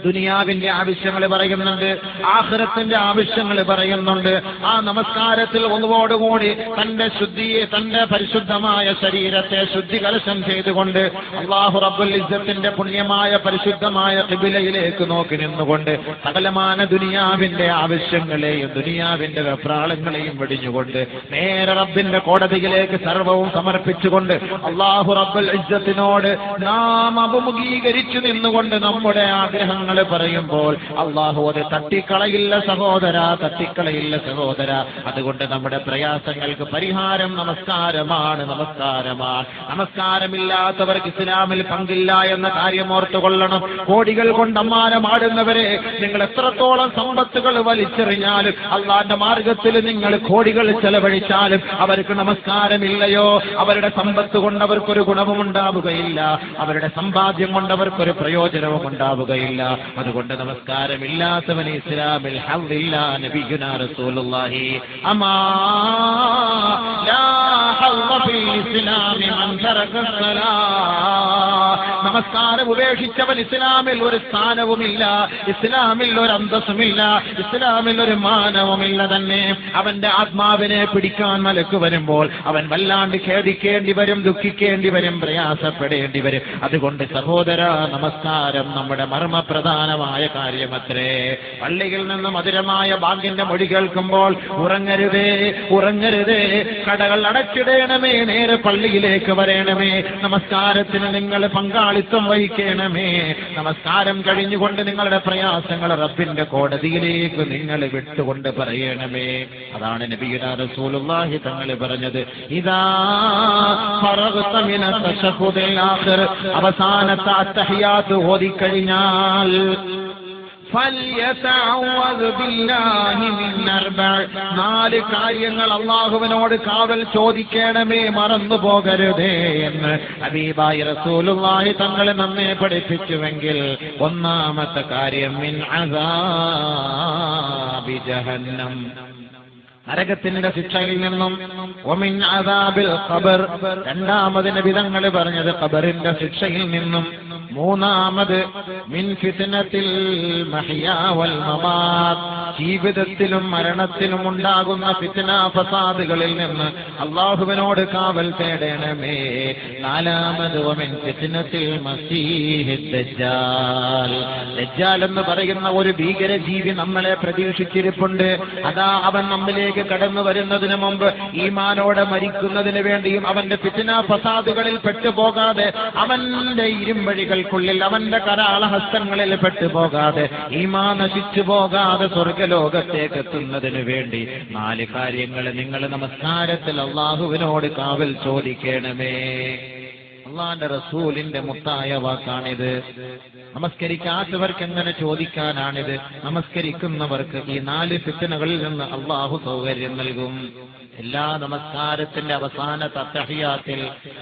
ദുനിയാവിന്റെ ആവശ്യങ്ങൾ പറയുന്നുണ്ട്, ആഖിറത്തിന്റെ ആവശ്യങ്ങൾ പറയുന്നുണ്ട്. ആ നമസ്കാരത്തിൽ ഒന്നുകൂടി തന്റെ പരിശുദ്ധമായ ശരീരത്തെ ശുദ്ധികലശം ചെയ്തുകൊണ്ട് അല്ലാഹു റബ്ബുൽ ഇസ്സത്തിന്റെ പുണ്യമായ പരിശുദ്ധമായ ഖിബിലയിലേക്ക് നോക്കി നിന്നുകൊണ്ട് സകലമാന ദുനിയാവിന്റെ ആവശ്യങ്ങളെയും ദുനിയാവിന്റെ വെപ്രാളങ്ങളെയും വെടിഞ്ഞുകൊണ്ട് നേരെ റബ്ബിന്റെ കോടതിയിലേക്ക് സർവവും സമർപ്പിച്ചുകൊണ്ട് അല്ലാഹു റബ്ബുൽ ഇസ്സത്തിനോട് നാം അഭിമുഖീകരിച്ചു നിന്നുകൊണ്ട് നമ്മുടെ ആഗ്രഹങ്ങൾ പറയുമ്പോൾ അല്ലാഹു അത് തട്ടിക്കളയില്ല സഹോദര, തട്ടിക്കളയില്ല സഹോദര. അതുകൊണ്ട് നമ്മുടെ പ്രയാസങ്ങൾക്ക് പരിഹാരം നമസ്കാരമാണ്. നമസ്കാരമില്ലാത്തവർക്ക് ഇസ്ലാമിൽ പങ്കില്ല എന്ന കാര്യം ഓർത്തുകൊള്ളണം. കോടികൾ കൊണ്ട് അമ്മാനമാടുന്നവരെ, നിങ്ങൾ എത്രത്തോളം സമ്പത്തുകൾ വലിച്ചെറിഞ്ഞാലും അള്ളാന്റെ മാർഗത്തിൽ നിങ്ങൾ കോടികൾ ചെലവഴിച്ചാലും അവർക്ക് നമസ്കാരമില്ലയോ, അവരുടെ സമ്പത്ത് കൊണ്ട് അവർക്കൊരു ഗുണവും ഉണ്ടാവുകയില്ല, അവരുടെ സമ്പാദ്യം കൊണ്ട് അവർക്കൊരു പ്രയോജനവും ഉണ്ടാവുകയില്ല. അതുകൊണ്ട് നമസ്കാരമില്ലാത്തവന് ഇസ്ലാമിൽ ഹവ്വില്ല. നബിയുനാ റസൂലുള്ളാഹി അമാ ലാ ഹവ്വ ഫിൽ ഇസ്ലാമി മൻ തറക സ്വലാത്ത്. നമസ്കാരം ഉപേക്ഷിച്ചവൻ ഇസ്ലാമിൽ ഒരു സ്ഥാനവുമില്ല, ഇസ്ലാമിൽ ഒരു അന്തസ്സുമില്ല, ഇസ്ലാമിൽ ഒരു മാനവുമില്ല തന്നെ. അവന്റെ ആത്മാവിനെ പിടിക്കാൻ മലക്ക് വരുമ്പോൾ അവൻ വല്ലാണ്ട് ഖേദിക്കേണ്ടി വരും, ദുഃഖിക്കേണ്ടി വരും, പ്രയാസപ്പെടേണ്ടി വരും. അതുകൊണ്ട് സഹോദര, നമസ്കാരം നമ്മുടെ മർമ്മപ്രധാനമായ കാര്യമത്രേ. പള്ളിയിൽ നിന്ന് മധുരമായ ഭാഗ്യന്റെ മൊഴി കേൾക്കുമ്പോൾ ഉറങ്ങരുതേ, ഉറങ്ങരുതേ, കടകൾ അടച്ചിടേണമേ, നേരെ പള്ളിയിലേക്ക് വരേണമേ, നമസ്കാരത്തിന് നിങ്ങൾ പങ്കാളിത്തം വഹിക്കണമേ. നമസ്കാരം കഴിഞ്ഞുകൊണ്ട് നിങ്ങളുടെ പ്രയാസങ്ങൾ റബ്ബിന്റെ കോടതിയിലേക്ക് നിങ്ങൾ വിട്ടുകൊണ്ട് പറയണമേ. അതാണ് നബിയുനാ റസൂലുള്ളാഹി തങ്ങൾ പറഞ്ഞത്, ഇദാ ഫറഗ്ത മിന തശഹുദിൽ ആഖിർ, അവസാനത്തെ അത്തഹിയാത്ത് ഓതിക്കഴിഞ്ഞാൽ നാല് കാര്യങ്ങൾ അല്ലാഹുവിനോട് കാവൽ ചോദിക്കണമേ, മറന്നു പോകരുതേ എന്ന് ഹബീബായ റസൂലുള്ളാഹി തങ്ങൾ നമ്മെ പഠിപ്പിച്ചുവെങ്കിൽ ഒന്നാമത്തെ കാര്യം മിൻ അസാബി ജഹന്നം, നരകത്തിന്റെ ശിക്ഷയിൽ നിന്നും, വമിൻ അദാബിൽ ഖബർ, രണ്ടാമത് നബി തങ്ങൾ പറഞ്ഞത് ഖബറിന്റെ ശിക്ഷയിൽ നിന്നും, മൂന്നാമത് മിൻ ഫിത്നത്തിൽ മഹ്യാ വൽ മമാത്, ജീവിതത്തിലും മരണത്തിലും ഉണ്ടാകുന്ന ഫിത്ന ഫസാദുകളിൽ നിന്ന് അല്ലാഹുവിനോട് കാവൽ തേടണമേ. നാലാമത് വമിൻ ഫിത്നത്തിൽ മസീഹിദ് ദജ്ജാൽ, ദജ്ജാൽ എന്ന് പറയുന്ന ഒരു ഭീകര ജീവി നമ്മളെ പ്രതീക്ഷിച്ചിരിപ്പുണ്ട്. അതാ അവൻ നമ്മിലേക്ക് കടന്നു വരുന്നതിന് മുമ്പ് ഈമാനോടെ മരിക്കുന്നതിന് വേണ്ടിയും അവന്റെ ഫിത്ന ഫസാദുകളിൽ പെട്ടുപോകാതെ, അവന്റെ ഇരുമ്പഴികൾക്കുള്ളിൽ അവന്റെ കരാളഹസ്തങ്ങളിൽ പെട്ടുപോകാതെ, ഈമാൻ നശിച്ചു പോകാതെ സ്വർഗലോകത്തേക്ക് എത്തുന്നതിന് വേണ്ടി നാല് കാര്യങ്ങൾ നിങ്ങൾ നമസ്കാരത്തിൽ അല്ലാഹുവിനോട് കാവൽ ചോദിക്കണമേ. അള്ളാന്റെ റസൂലിന്റെ മുത്തായ വാക്കാണിത്. നമസ്കരിക്കാത്തവർക്ക് എങ്ങനെ ചോദിക്കാനാണിത്? നമസ്കരിക്കുന്നവർക്ക് ഈ നാല് ഫിത്നകളിൽ നിന്ന് അള്ളാഹു സൗകര്യം നൽകും. എല്ലാ നമസ്കാരത്തിന്റെ അവസാന തഹ്ഹിയാത്തിൽ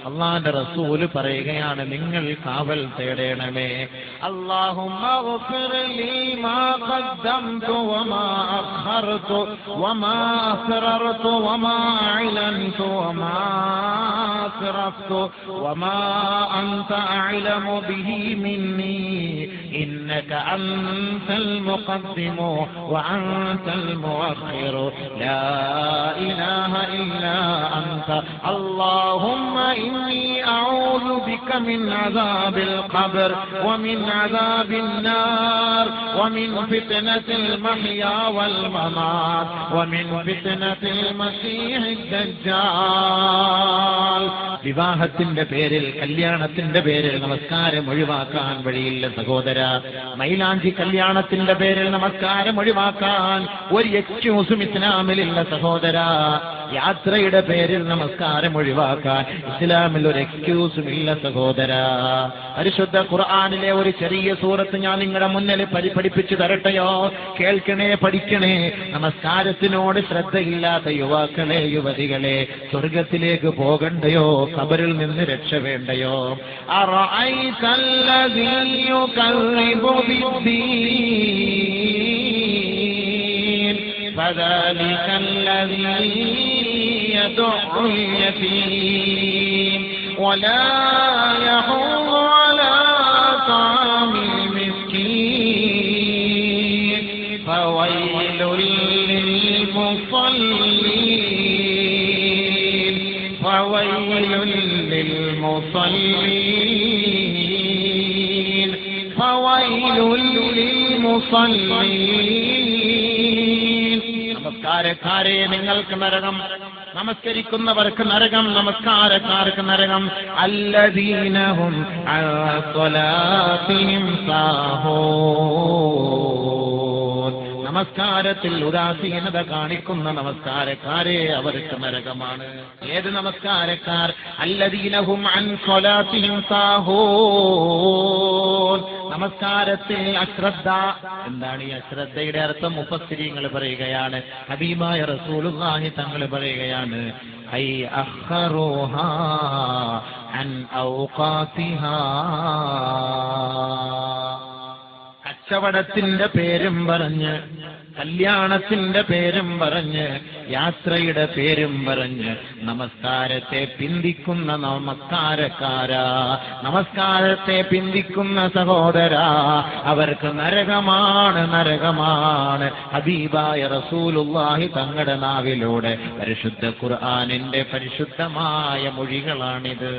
അള്ളാന്റെ റസൂല് പറയുകയാണ്, നിങ്ങൾ കാവൽ തേടണമേ. അല്ലാഹുമ്മ ഗ്ഫിർ ലീ മാ ഖദ്ദംതു വമാ അഖർതു വമാ അസ്റർതു വമാ അഅലൻതു വമാ അസ്റഫ്തു വമാ അൻത അഅലമു ബിഹി മിന്നി ഇന്നക അൻതൽ മുഖദ്ദിമു വഅൻതൽ മുഅഖിറു ലാ ഇലാഹ إلا أنت اللهم إني أعوذ بك من عذاب القبر ومن عذاب النار ومن فتنة المحيا والممات ومن فتنة المسيح الدجال. വിവാഹത്തിന്റെ പേരിൽ, കല്യാണത്തിന്റെ പേരിൽ നമസ്കാരം ഒഴിവാക്കാൻ വഴിയില്ല സഹോദര. മൈലാഞ്ചി കല്യാണത്തിന്റെ പേരിൽ നമസ്കാരം ഒഴിവാക്കാൻ ഒരു എക്സ്ക്യൂസും ഇസ്ലാമിലില്ല സഹോദര. യാത്രയുടെ പേരിൽ നമസ്കാരം ഒഴിവാക്കാൻ ഇസ്ലാമിൽ ഒരു എക്സ്ക്യൂസും ഇല്ല സഹോദര. പരിശുദ്ധ ഖുർആനിലെ ഒരു ചെറിയ സൂറത്ത് ഞാൻ നിങ്ങളുടെ മുന്നിൽ പഠിപ്പിച്ചു തരട്ടെയോ? കേൾക്കണേ, പഠിക്കണേ. നമസ്കാരത്തിനോട് ശ്രദ്ധയില്ലാത്ത യുവാക്കളെ, യുവതികളെ, സ്വർഗത്തിലേക്ക് പോകണ്ടയോ? ഖബറിൽ നിന്ന് രക്ഷ വേണ്ടയോ? അറഅയ്തല്ലദീ യുകദ്ദിബു ബിദ്ദീൻ ഫദാലിക അല്ലദീ يدع اليتيم ولا يحض على طعام المسكين للمصلين فويل للمصلين നമസ്കാരക്കാരെ നിങ്ങൾക്ക് നരകം, നമസ്കരിക്കുന്നവർക്ക് നരകം, നമസ്കാരക്കാർക്ക് നരകം. അല്ലദീനഹും അൻ സ്വലാത്തിഹിം സാഹൂൻ. നമസ്കാരത്തിൽ ഉദാസീനത കാണിക്കുന്ന നമസ്കാരക്കാരെ അവർക്ക് നരകമാണ്. ഏത് നമസ്കാരക്കാർ? അല്ലദീനഹും അൻ സ്വലാത്തിഹിം സാഹൂൻ. നമസ്കാരത്തിൽ അശ്രദ്ധ. എന്താണ് ഈ അശ്രദ്ധയുടെ അർത്ഥം? മുഫസ്സിരീങ്ങൾ പറയുകയാണ്, ഹബീബായ റസൂലുള്ളാഹി തങ്ങൾ പറയുകയാണ്, ഐ അഖറുഹാ അൻ ഔഖാതിഹാ. കച്ചവടത്തിന്റെ പേരും പറഞ്ഞ്, കല്യാണത്തിന്റെ പേരും പറഞ്ഞ്, യാത്രയുടെ പേരും പറഞ്ഞ് നമസ്കാരത്തെ പിന്തിക്കുന്ന നമസ്കാരക്കാരാ, നമസ്കാരത്തെ പിന്തിക്കുന്ന സഹോദരാ, അവർക്ക് നരകമാണ്, നരകമാണ്. ഹബീബായ റസൂലുള്ളാഹി തങ്ങളുടെ നാവിലൂടെ പരിശുദ്ധ ഖുർആനിന്റെ പരിശുദ്ധമായ മൊഴികളാണിത്.